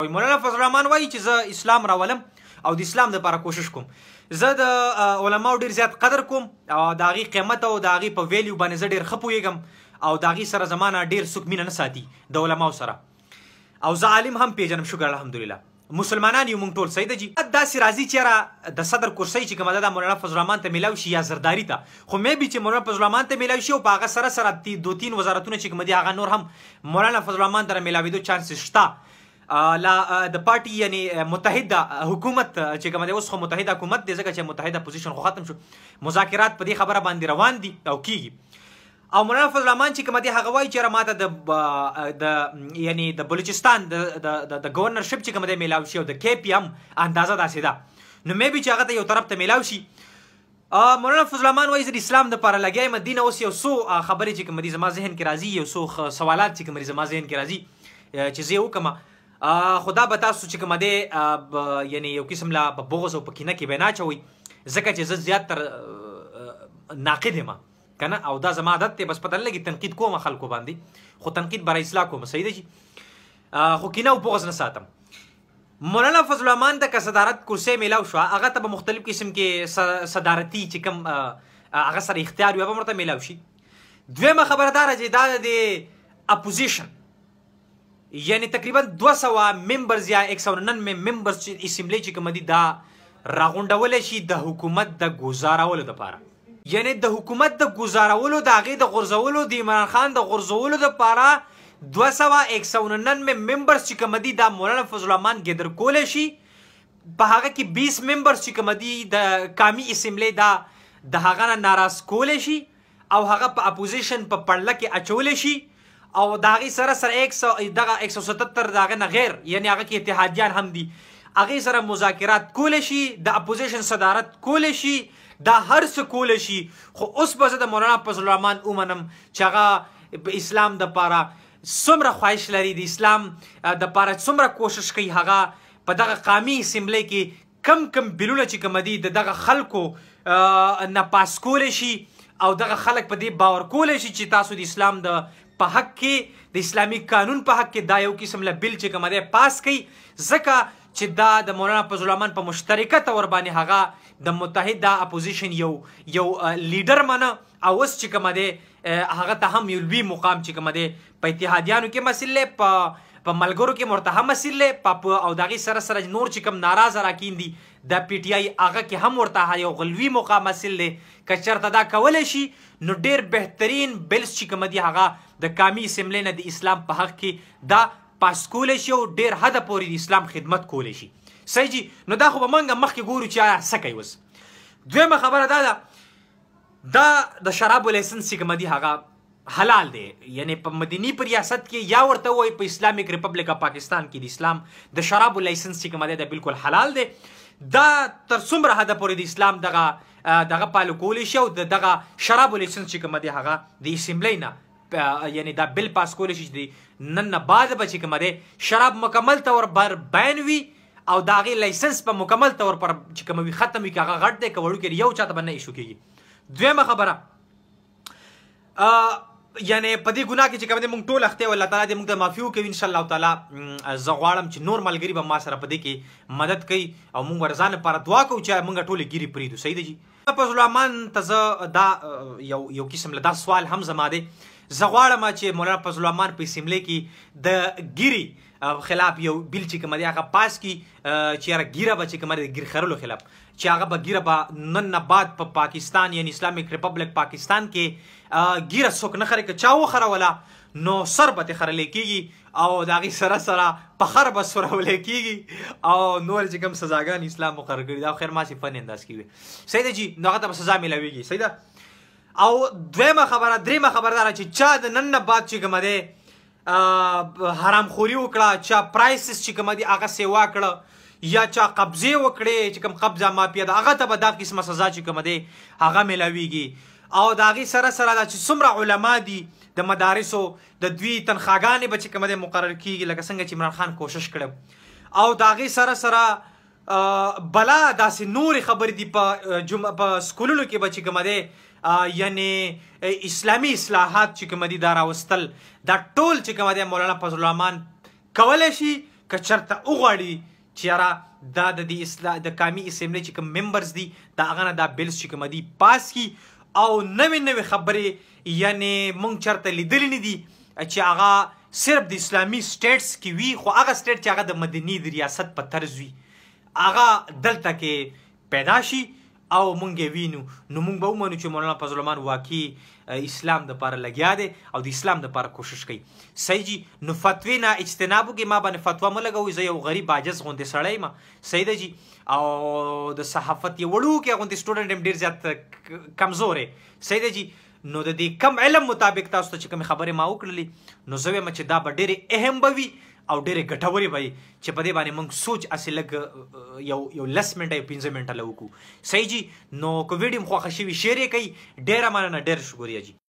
مولانا فضل الرحمن وایي چې زه اسلام راولم او د اسلام دپاره کوشش کوم. زه د علماو ډېر زیات قدر کوم او د هغې قیمت او د هغې په ویلیو باندې زه ډېر ښه پوهېږم او د هغې سره زما نه ډېر څوک مینه نه ساتي د علماو سره. او زه عالم هم پیژنم، شکر الحمدلله. مسلمانان یو موږ ټول صحیح ده جي. داسې راځي چې یاره د صدر کرسۍ چې کومه ده د مولانا فضل الرحمن ته میلاو شي یا زرداري ته، خو میبي چې مولانا فضل الرحمن ته میلاو شي او په هغه سره سره 2-3 وزارتونه چې کوم دي هغه نور هم مولانا فضل الرحمن ته میلاوېدو چانس شته. د پارټي یعنی متحده حکومت چې کومه دی اوس خو متحده حکومت دی ځکه چې متحده پوزیشن خو ختم شو، مذاکرات په دې خبره باندې روان دي او کیږي. او مولانا فضل الرحمن چې کومه دی هغه وایي چې ماته د یعنی د بلوچستان د گورنرشپ چې کومه دی میلاو شي او د کې پی هم اندازه داسې ده، نو میبي چې هغه ته یو طرف ته میلاو شي. مولانا فضل الرحمن وایي زه د اسلام دپاره لګیا یم. دین اوس یو څو خبرې چې کومه دي زما ذهن کې راځي، یو څو سوالات چې کومه دي زما ذهن کې راځي چې زه یې وکړم. خدا به تاسو چې کومه دی یعنی یو قسم لا په بغض او په کینه کې به نه اچوئ، ځکه چې زه زیات تر ناقد یم که نه، او دا زما عادت دی. بس پته نه لګي تنقید کوم خلکو باندې، خو تنقید برای اصلاح کوم، صحیح ده جي، خو کینه او بغض نه ساتم. مولانا فضل الرحمن ته که صدارت کرسۍ میلاو شوه، هغه ته به مختلف قسم کې صدارتي چې کوم هغه سره اختیار وي هغه به ورته میلاو شي. دویمه خبره دا ده چې دا د اپوزیشن یعنی تقریبا 200 ممبرز یا 199 ممبرز چې اسمبلی چې کوم دي دا راغونډولی شي د حکومت د ګزارولو دپاره، یعنی د حکومت د ګزارولو د هغې د غورځولو د عمران خان د غورځولو دپاره 299 ممبرز چې کوم دي دا مولانا فضل الرحمن ګدر کولی شي. په هغه کې 20 ممبرز چې کوم دي د قامي اسمبلی دا د هغه نه ناراض کولی شي او هغه په اپوزیشن په پړله کې اچولی شي، او د هغې سره سره دغه 177 د هغې نه غیر یعنی هغه کې اتحادیان هم دي، هغې سره مذاکرات کولی شي، د اپوزیشن صدارت کولی شي، دا هر څه کولی شي. خو اوس به زه د مولانا فضل الرحمن ومنم چې هغه په اسلام دپاره څومره خواهش لري، د اسلام دپاره څومره کوشش کوي، هغه په دغه قامي اسمبلی کې کم کم بلونه چې کوم دي د دغه خلکو نه پاس کولی شي او دغه خلک په دې باور کولی شي چې تاسو د اسلام د په حق کې د اسلامي قانون په حق کې دا یو قسم له بل چې کومه دی پاس کوي، ځکه چې دا د مولانا فضل الرحمن په مشترکه طور باندې هغه د متحده اپوزیشن یو لیډر منه او اوس چې کومه دی هغه ته هم یو لوی مقام چې کومه دی په اتحادیانو کې مسیل دی، په ملګرو کې مرته هم مسیل دی، او د هغې سره سره نور چې کوم ناراضه راکین دي د پی ټي آی هغه کې هم ورته یو غلوي مقام مسیل دی. که چېرته دا کولی شي نو ډېر بهترین بلز چې کومه دي هغه د قامي اسمبلی نه د اسلام په حق کې دا پاس کولی شي او ډېر حده پورې د اسلام خدمت کولی شي. صحیح جي، نو دا خو به موږ مخکې ګورو چې آیا څه کوي. اوس دویمه خبره دا ده دا د شرابو لایسنس چې کومه دي هغه حلال دی، یعنی په مدني په ریاست کې یا ورته وایي په اسلامیک ریپبلیک اف پاکستان کې د اسلام د شرابو لایسنس چې کومه دی دا بالکل حلال دی. دا تر څومره حده پورې د اسلام دغه پالو کولی شي او دغه شرابو لایسنس چې کومه دی هغه د اسمبلی نه یعنی دا بل پاس کولی شي چې نن نه بعد به چې کومه دی شراب مکمل طور بر بین وي او د هغې لایسنس په مکمل طور پر چې کومه وي ختم وي، که هغه غټ دی که وړوکی یو چاته به نه ایشو کېږي. دویمه خبره یعنی په دې ګناه کې چې کوم دی موږ ټول اخته یو، الله تعالی دې موږ ته معافي وکوي انشاءالله تعالی. زه غواړم چې نور ملګري به ما سره په دې کې مدد کوي او موږ به ځان لپاره دعا کوو چې موږ ټولې ګیرې پرېږدو. صحیح ده جي. فضل الرحمن ته زه دا یو قسم له دا سوال هم زما دی، زه غواړم چې مولانا فضل الرحمن په اسمبلی کې د ګیرې خلاف یو بیل چې کومه دی هغه پاس کړي چې یاره ګیره به چې کومه دی د ګیر خرلو خلاف چې هغه به ګیره به نن نه بعد په پاکستان یعنی اسلامیک ریپبلیک پاکستان کې ګیره څوک نه خري، که چا وخروله نو سر به ترې خرلی کېږي او د هغې سره سره پخر به سورولی کېږي او نور چې کوم سزاګانې اسلام مقرر کړي دا خیر ماسې فن انداز کېږي. صحیح ده جي، نو هغه ته به سزا میلاویږي. صحیح ده. او دریمه خبره دا چې چا د نن نه بعد چې کومه دی حرامخوري وکړه، چا پرایسز چې کومه دي هغه سیوا کړه یا چا قبضې وکړې چې کوم قبضه مافیا ده هغه ته به دا قسمه سزا چې کومه دی هغه میلاویږي. او د هغې سره سره دا چې څومره علما دي د مدارسو د دوی تنخواګانې به چې کومه دی مقرر کېږي لکه څنګه چې عمران خان کوشش کړی، او د هغې سره سره بلا داسې نورې خبرې دي په سکولونو کې به چې کومه دی یعنی اسلامی اصلاحات چې کوم دي دا راوستل دا ټول چې کوم دي مولانا فضل الرحمن کولی شي که چېرته وغواړي چې یاره دا د قامي اسمبلی چې کوم ممبرز دي د هغه نه دا بلز چې کوم دي پاس کي او نوې خبرې یعنې موږ چېرته لیدلې نه دي چې هغه صرف د اسلامي سټیټس کې وي خو هغه سټیټ چې هغه د مدني د ریاست په طرز وي هغه دلته کې پیدا شي او مونږ یې وینو نو مونږ به ومنو چې مولانا فضل الرحمن واقعي اسلام دپاره لګیا دی او د اسلام دپاره کوشش کوي صحیح جي نو فتوې نه اجتناب وکړي ما باندې فتوا مه لګوئ زه یو غریب عاجز غوندې سړی یم صحیح ده جي او د صحافت یو وړوکی غوندې سټوډنټ یم ډېر زیات کمزوری صحیح ده جي نو د دې کم علم مطابق تاسو ته چې کومې خبرې ما وکړلې نو زه وایم چې دا به ډېرې اهم به وي او ډېرې ګټورې به وي چې په دې باندې موږ سوچ هسې لږ یو 10 منټه یا 15 منټه له وکړو صحیح جي نو که ویډیو م خوښه شوي شیر یې کوئ ډېره مننه ډېره شکریه جي